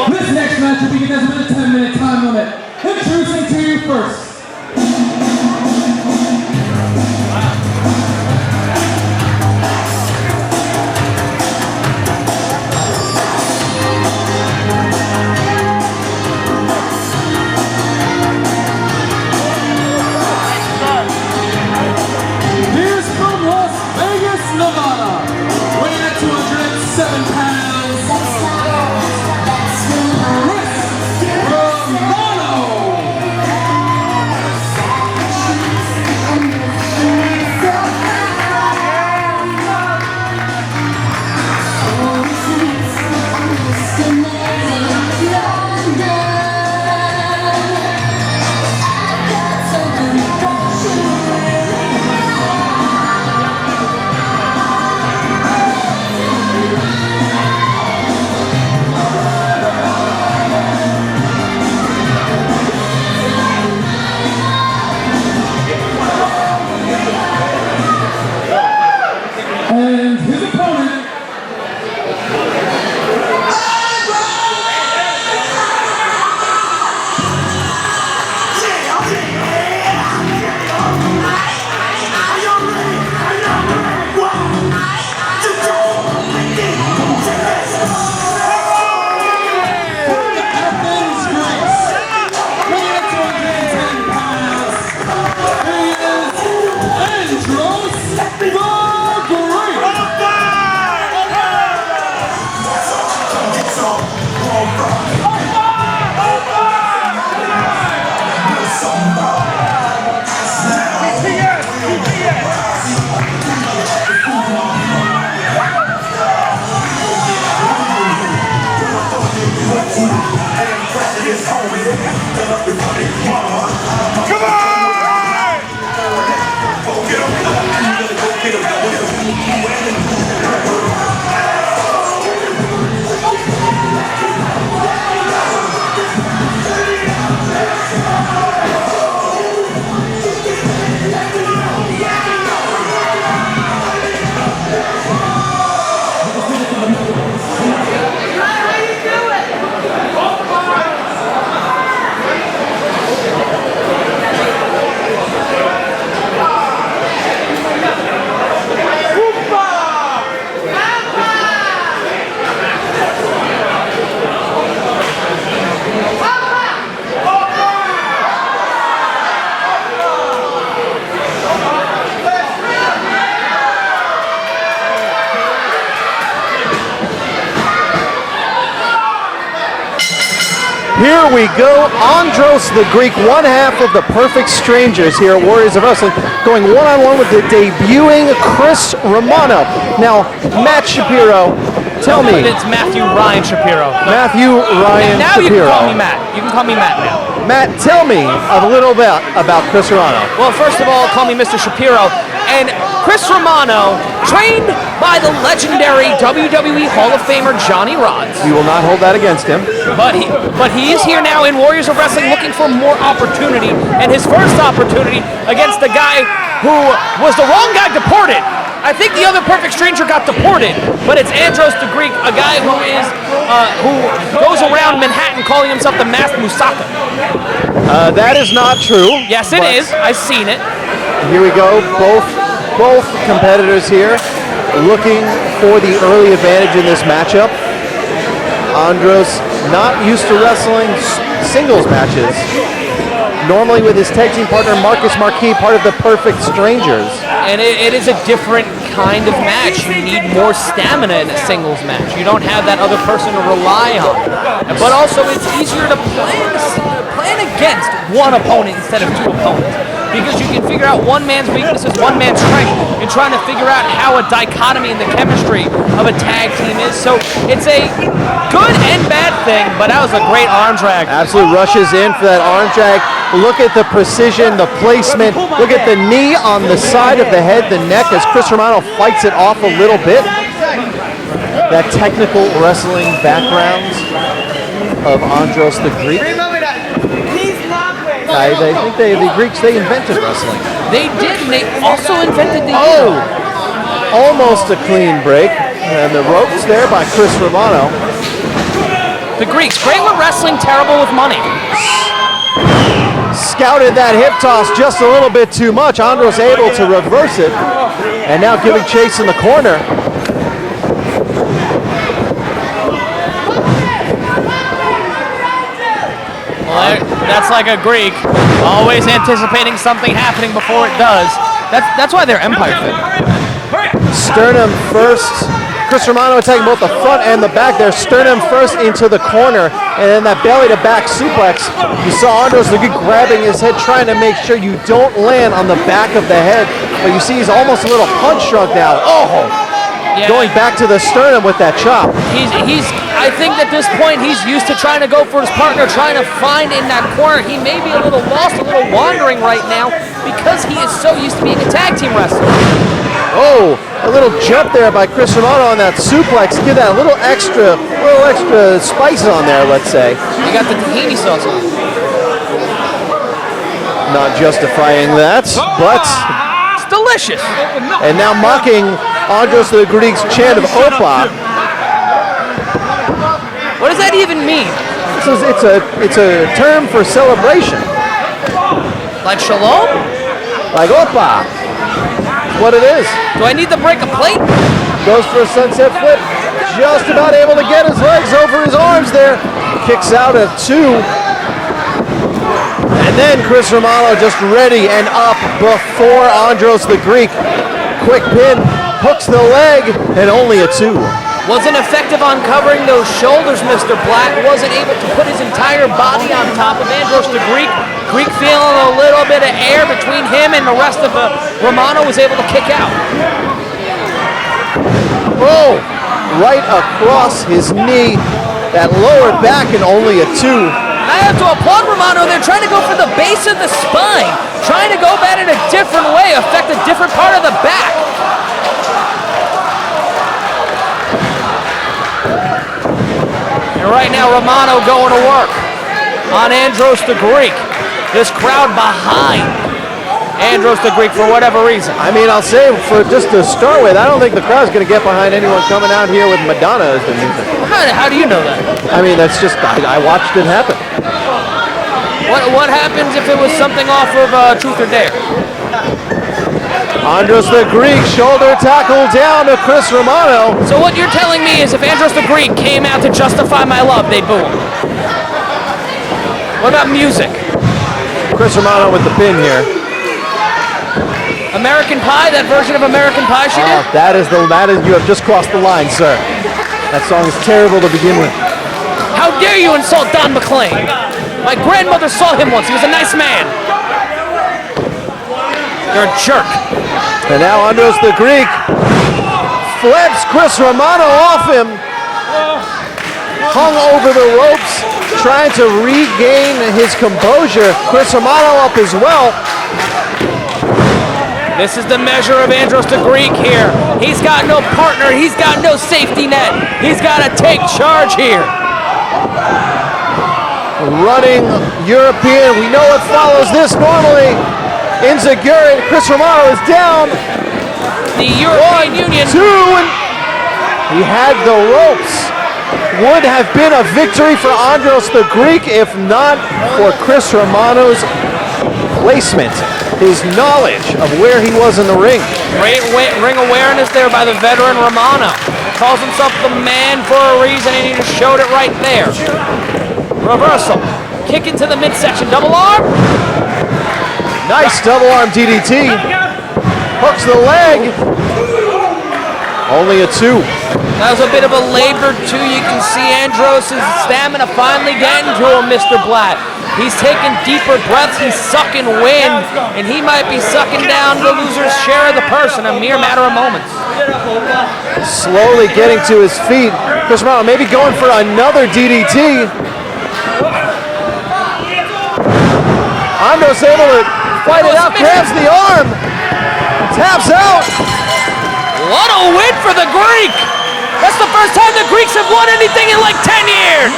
This next match will begin with a 10-minute time limit. Introducing to you first. Here's from Las Vegas, Nevada, weighing at 207 pounds, Chris Romano. And his opponent, Athens, Greece, weighing at 210 pounds, he is Andros the Greek. Here we go, Andros the Greek, one half of the Perfect Strangers here at Warriors of Wrestling, going one-on-one with the debuting Chris Romano. Now, Matt Shapiro, tell me. It's Matthew Ryan Shapiro. Matthew Ryan now Shapiro. You can call me Matt. You can call me Matt now. Matt, tell me a little bit about Chris Romano. Well, first of all, call me Mr. Shapiro. And Chris Romano, trained by the legendary WWE Hall of Famer Johnny Rodz. You will not hold that against him. But he is here now in Warriors of Wrestling looking for more opportunity. And his first opportunity against the guy who was the wrong guy deported. I think the other Perfect Stranger got deported, but it's Andros the Greek, a guy who goes around Manhattan calling himself the Masked Musaka. That is not true. Yes, it is. I've seen it. Here we go. Both competitors here looking for the early advantage in this matchup. Andros not used to wrestling singles matches. Normally with his tag team partner Marcus Marquis, part of the Perfect Strangers. And it is a different kind of match. You need more stamina in a singles match. You don't have that other person to rely on. But also it's easier to plan against one opponent instead of two opponents. Because you can figure out one man's weaknesses, one man's strength, and trying to figure out how a dichotomy in the chemistry of a tag team is. So it's a good and bad thing, but that was a great arm drag. Absolutely rushes in for that arm drag. Look at the precision, the placement. Look at the knee on the side of the head, the neck, as Chris Romano fights it off a little bit. That technical wrestling background of Andros the Greek. I think the Greeks, they invented wrestling. They did, and they also invented the almost a clean break. And the ropes there by Chris Romano. The Greeks, great with wrestling, terrible with money. Scouted that hip toss just a little bit too much. Andros able to reverse it, and now giving chase in the corner. Well, that's like a Greek, always anticipating something happening before it does. That's why they're Empire Fit. Sternum first. Chris Romano attacking both the front and the back there. Sternum first into the corner, and then that belly to back suplex. You saw Andros grabbing his head, trying to make sure you don't land on the back of the head. But you see he's almost a little punch drunk now. Oh! Yeah. Going back to the sternum with that chop. I think at this point he's used to trying to go for his partner, trying to find in that corner. He may be a little lost, a little wandering right now because he is so used to being a tag team wrestler. Oh, a little jump there by Chris Romano on that suplex. Give that a little extra spice on there, let's say. You got the tahini sauce on. Not justifying that, but it's delicious. And now mocking Andros the Greek's chant of Opa. What does that even mean? It's a term for celebration. Like shalom? Like Opa. What it is. Do I need to break a plate? Goes for a sunset flip. Just about able to get his legs over his arms there. Kicks out at 2. And then Chris Romano just ready and up before Andros the Greek. Quick pin, hooks the leg, and only a 2. Wasn't effective on covering those shoulders, Mr. Black. Wasn't able to put his entire body on top of Andros the Greek. Greek feeling a little bit of air between him and the rest of Romano was able to kick out. Oh, right across his knee. That lower back and only a 2. I have to applaud Romano. They're trying to go for the base of the spine. Trying to go at it a different way, affect a different part of the back. And right now, Romano going to work on Andros the Greek. This crowd behind Andros the Greek for whatever reason. I mean, I'll say, for just to start with, I don't think the crowd's going to get behind anyone coming out here with Madonna as the music. How do you know that? I mean, that's just, I watched it happen. What happens if it was something off of Truth or Dare? Andros the Greek, shoulder tackle down to Chris Romano. So what you're telling me is if Andros the Greek came out to Justify My Love, they'd boo him. What about music? Chris Romano with the pin here. American Pie, that version of American Pie she did? That is, you have just crossed the line, sir. That song is terrible to begin with. How dare you insult Don McLean? My grandmother saw him once, he was a nice man. You're a jerk. And now Andros the Greek flips Chris Romano off him. Hung over the ropes, trying to regain his composure. Chris Romano up as well. This is the measure of Andros the Greek here. He's got no partner. He's got no safety net. He's got to take charge here. Running European. We know what follows this normally. Inzaguri. Chris Romano is down. The European Union. 2. He had the ropes. Would have been a victory for Andros the Greek if not for Chris Romano's placement, his knowledge of where he was in the ring. Great ring awareness there by the veteran Romano. Calls himself the man for a reason, and he just showed it right there. Reversal. Kick into the midsection. Double arm. Nice double arm DDT. Hooks the leg. Only a 2. That was a bit of a labor, too. You can see Andros' stamina finally getting to him, Mr. Black. He's taking deeper breaths. He's sucking wind, and he might be sucking down the loser's share of the purse in a mere matter of moments. Slowly getting to his feet. Chris Romano maybe going for another DDT. Andros able to fight it out, grabs the arm, taps out. What a win for the Greek! That's the first time the Greeks have won anything in like 10 years!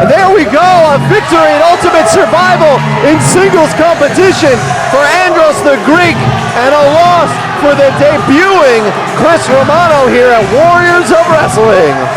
And there we go, a victory in Ultimate Survival in singles competition for Andros the Greek, and a loss for the debuting Chris Romano here at Warriors of Wrestling.